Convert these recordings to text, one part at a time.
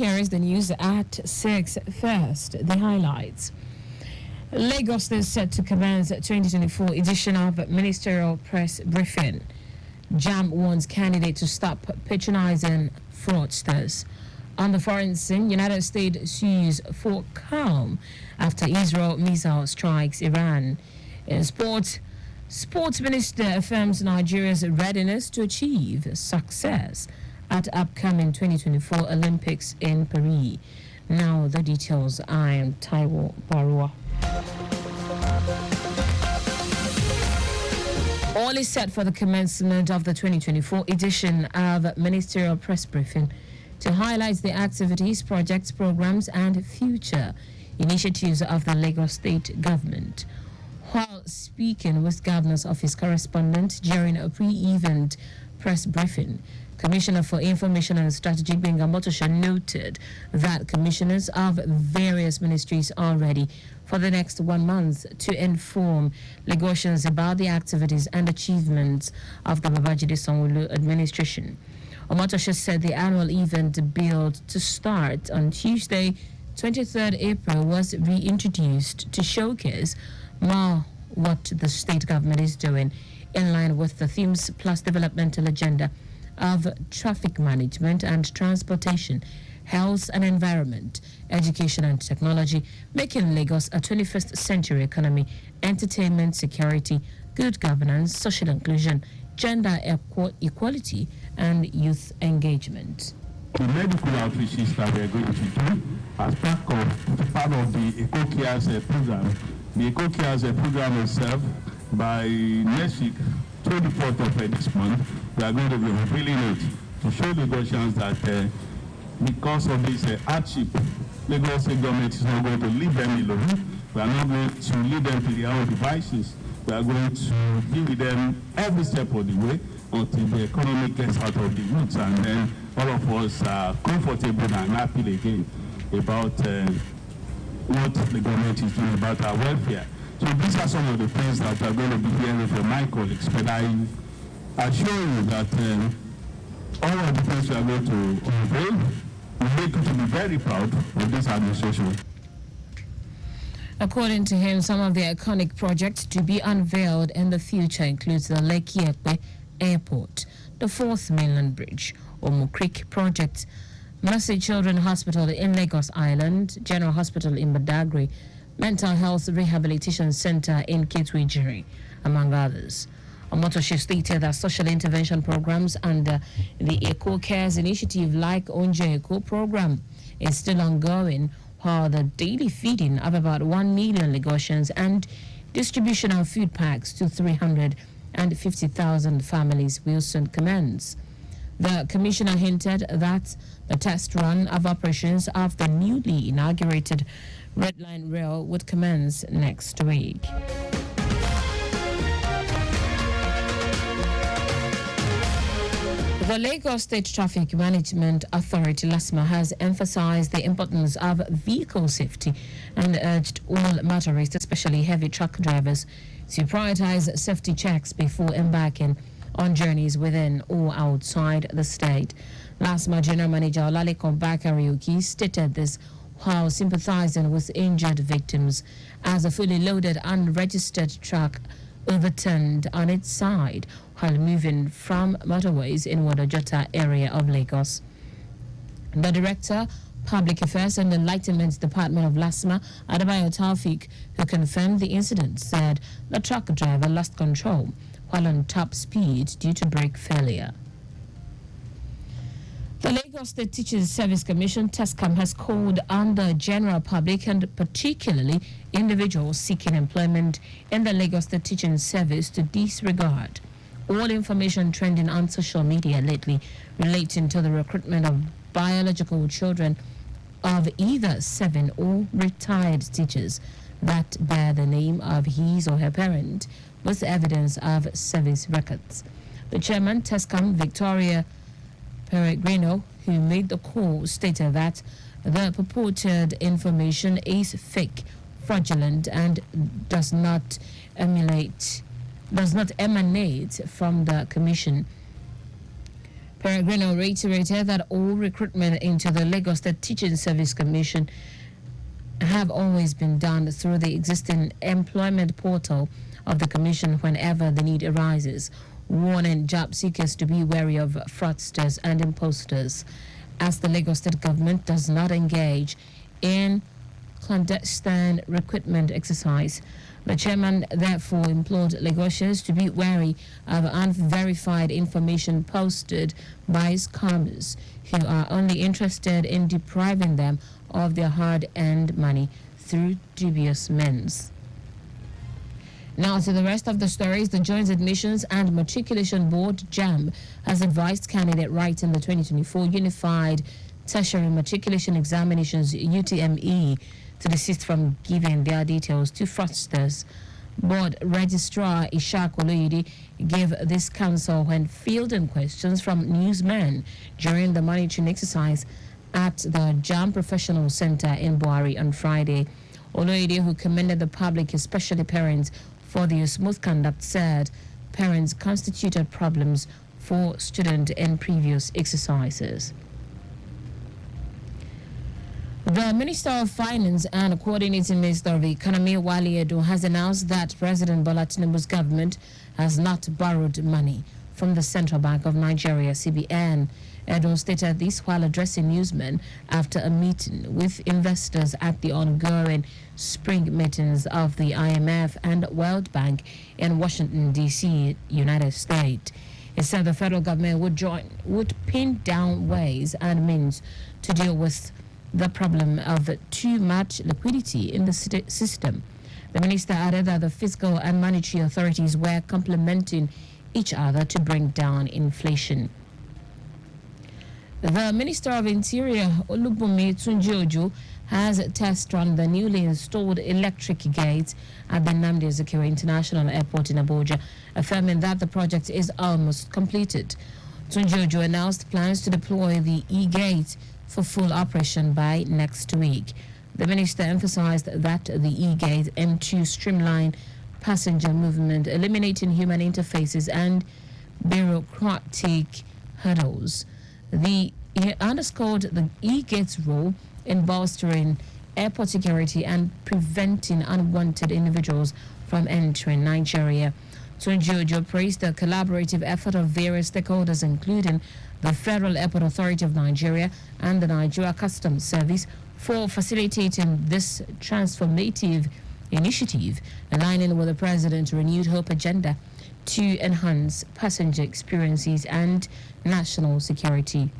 Here is the news at 6. First, the highlights. Lagos is set to commence 2024 edition of Ministerial Press Briefing. JAM warns candidate to stop patronizing fraudsters. On the foreign scene, United States sues for calm after Israel missile strikes Iran. In sports Minister affirms Nigeria's readiness to achieve success at upcoming 2024 Olympics in Paris. Now the details. I am Taiwo Baruwa. All is set for the commencement of the 2024 edition of Ministerial Press Briefing to highlight the activities, projects, programs, and future initiatives of the Lagos State government. While speaking with Governor's Office correspondent during a pre-event press briefing, Commissioner for Information and Strategy Benga Motosha noted that commissioners of various ministries are ready for the next 1 month to inform Lagosians about the activities and achievements of the Babajide Sanwo-Olu administration. Omotosha said the annual event billed to start on Tuesday, 23rd April, was reintroduced to showcase more what the state government is doing in line with the themes plus developmental agenda of traffic management and transportation, health and environment, education and technology, making Lagos a 21st century economy, entertainment, security, good governance, social inclusion, gender equality, and youth engagement. The medical outreaches that we are going to do as part of the EcoCares program. The EcoCares program itself, by next week, 24th of this month, we are going to be unveiling it to show the Lagosians that because of this hardship, Lagos State government is not going to leave them alone. We are not going to lead them to their own devices. We are going to be with them every step of the way until the economy gets out of the woods, and then all of us are comfortable and happy again about what the government is doing about our welfare. So these are some of the things that we are going to be hearing from my colleagues, but I assure you that all of the things we are going to unveil will make you to be very proud of this administration. According to him, some of the iconic projects to be unveiled in the future includes the Lekki Epe Airport, the 4th Mainland Bridge, Omo Creek Project, Mercy Children Hospital in Lagos Island, General Hospital in Badagry, Mental Health Rehabilitation Center in Kitwe, among others. Omotoshi stated that social intervention programs under the Eco Cares initiative like Onje Eco program is still ongoing, while the daily feeding of about 1 million Lagosians and distribution of food packs to 350,000 families will soon commence. The commissioner hinted that the test run of operations of the newly inaugurated Red Line Rail would commence next week. The Lagos State Traffic Management Authority, LASMA, has emphasized the importance of vehicle safety and urged all motorists, especially heavy truck drivers, to prioritize safety checks before embarking on journeys within or outside the state. LASMA General Manager Olalekan Bakariuki stated this while sympathizing with injured victims as a fully loaded unregistered truck overturned on its side while moving from motorways in Wadajota area of Lagos. The Director, Public Affairs and Enlightenment Department of LASMA, Adebayo Taufik, who confirmed the incident, said the truck driver lost control while on top speed due to brake failure. The Lagos State Teachers Service Commission, TESCAM, has called on the general public and particularly individuals seeking employment in the Lagos State Teaching Service to disregard all information trending on social media lately relating to the recruitment of biological children of either 7 or retired teachers that bear the name of his or her parent with evidence of service records. The chairman, TESCAM, Victoria Peregrino, who made the call, stated that the purported information is fake, fraudulent, and does not emanate from the commission. Peregrino reiterated that all recruitment into the Lagos State Teaching Service Commission have always been done through the existing employment portal of the commission whenever the need arises, warning job seekers to be wary of fraudsters and imposters, as the Lagos State government does not engage in clandestine recruitment exercise. The chairman therefore implored Lagosians to be wary of unverified information posted by scammers who are only interested in depriving them of their hard-earned money through dubious means. Now to the rest of the stories. The Joint Admissions and Matriculation Board, JAMB, has advised candidates writing the 2024 Unified Tertiary Matriculation Examinations UTME to desist from giving their details to fraudsters. Board Registrar Ishak Oloyede gave this counsel when fielding questions from newsmen during the monitoring exercise at the JAMB Professional Center in Buhari on Friday. Oloyede, who commended the public, especially parents, for their smooth conduct, said parents constituted problems for students in previous exercises. The Minister of Finance and Coordinating Minister of Economy, Wale Edo, has announced that President Bola Tinubu's government has not borrowed money from the Central Bank of Nigeria, CBN. Edo stated this while addressing newsmen after a meeting with investors at the ongoing spring meetings of the IMF and World Bank in Washington, D.C., United States. He said the federal government would pin down ways and means to deal with the problem of too much liquidity in the system. The minister added that the fiscal and monetary authorities were complementing each other to bring down inflation. The Minister of Interior, Olubunmi Tunji-Ojo, has test run the newly installed electric gates at the Nnamdi Azikiwe International Airport in Abuja, affirming that the project is almost completed. Tunji-Ojo announced plans to deploy the e-gate for full operation by next week. The minister emphasized that the e-gate aimed to streamline passenger movement, eliminating human interfaces and bureaucratic hurdles. He underscored the e-gate's role in bolstering airport security and preventing unwanted individuals from entering Nigeria. Tunji-Ojo praised the collaborative effort of various stakeholders, including the Federal Airport Authority of Nigeria and the Nigeria Customs Service, for facilitating this transformative initiative, aligning with the President's renewed hope agenda to enhance passenger experiences and national security.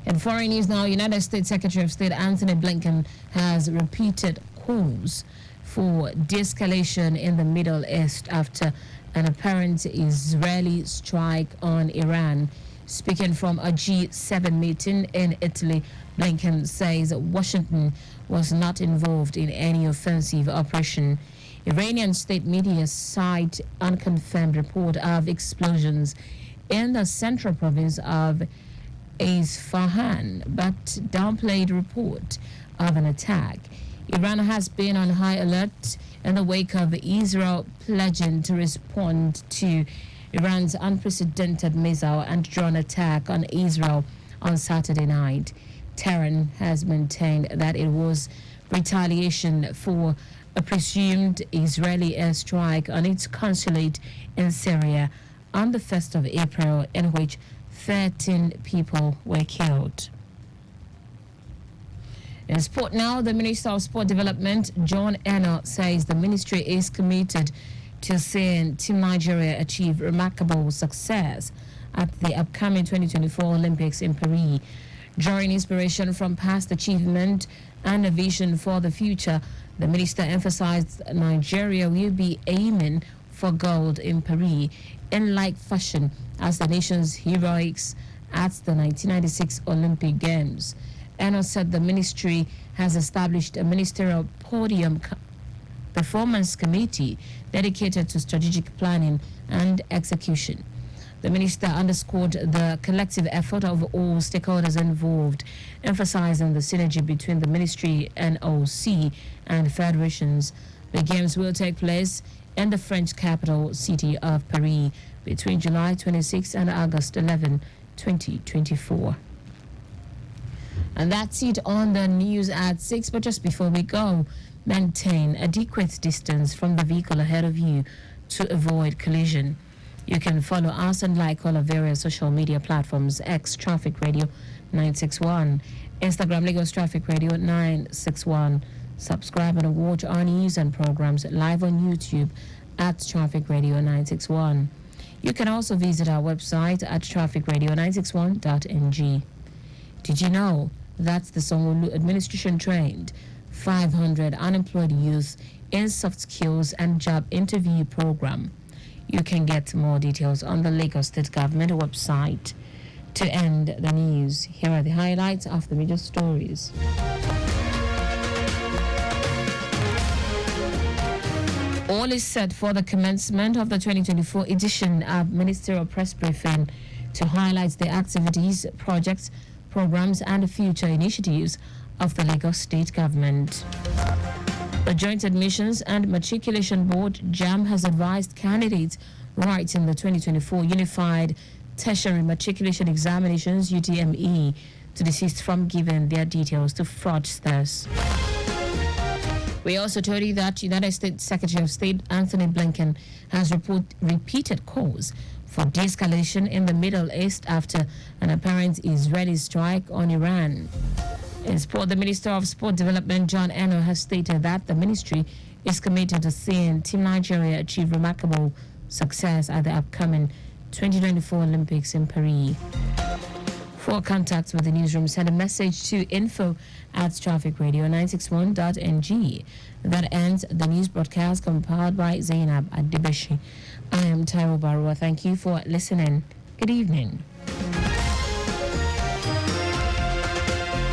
In foreign news now, United States Secretary of State Anthony Blinken has repeated calls for de-escalation in the Middle East after an apparent Israeli strike on Iran. Speaking from a G7 meeting in Italy, Blinken says Washington was not involved in any offensive operation. Iranian state media cite unconfirmed report of explosions in the central province of Isfahan, but downplayed report of an attack. Iran has been on high alert in the wake of Israel pledging to respond to Iran's unprecedented missile and drone attack on Israel on Saturday night. Tehran has maintained that it was retaliation for a presumed Israeli airstrike on its consulate in Syria on the 1st of April, in which 13 people were killed. In sport now, the Minister of Sport Development, John Eno, says the ministry is committed to seeing Team Nigeria achieve remarkable success at the upcoming 2024 Olympics in Paris. Drawing inspiration from past achievement and a vision for the future, the minister emphasized Nigeria will be aiming for gold in Paris in like fashion as the nation's heroics at the 1996 Olympic Games. Eno said the ministry has established a ministerial podium performance committee dedicated to strategic planning and execution. The minister underscored the collective effort of all stakeholders involved, emphasizing the synergy between the ministry, NOC, and federations. The games will take place in the French capital city of Paris. between July 26 and August 11, 2024. And that's it on the news at 6. But just before we go, maintain adequate distance from the vehicle ahead of you to avoid collision. You can follow us and like all our various social media platforms: X Traffic Radio 961, Instagram Lagos Traffic Radio 961. Subscribe and watch our news and programs live on YouTube at Traffic Radio 961. You can also visit our website at trafficradio961.ng. Did you know that the Sanwo-Olu administration trained 500 unemployed youth in soft skills and job interview program? You can get more details on the Lagos State Government website. To end the news, here are the highlights of the major stories. All is set for the commencement of the 2024 edition of Ministerial Press Briefing to highlight the activities, projects, programs, and future initiatives of the Lagos State Government. The Joint Admissions and Matriculation Board, JAM, has advised candidates writing the 2024 Unified Tertiary Matriculation Examinations, UTME, to desist from giving their details to fraudsters. We also told you that United States Secretary of State Anthony Blinken has repeated calls for de-escalation in the Middle East after an apparent Israeli strike on Iran. In sport, the Minister of Sport Development, John Eno, has stated that the ministry is committed to seeing Team Nigeria achieve remarkable success at the upcoming 2024 Olympics in Paris. For contacts with the newsroom, send a message to info@trafficradio961.ng. That ends the news broadcast compiled by Zainab Adebeshi. I am Taiwo Baruwa. Thank you for listening. Good evening.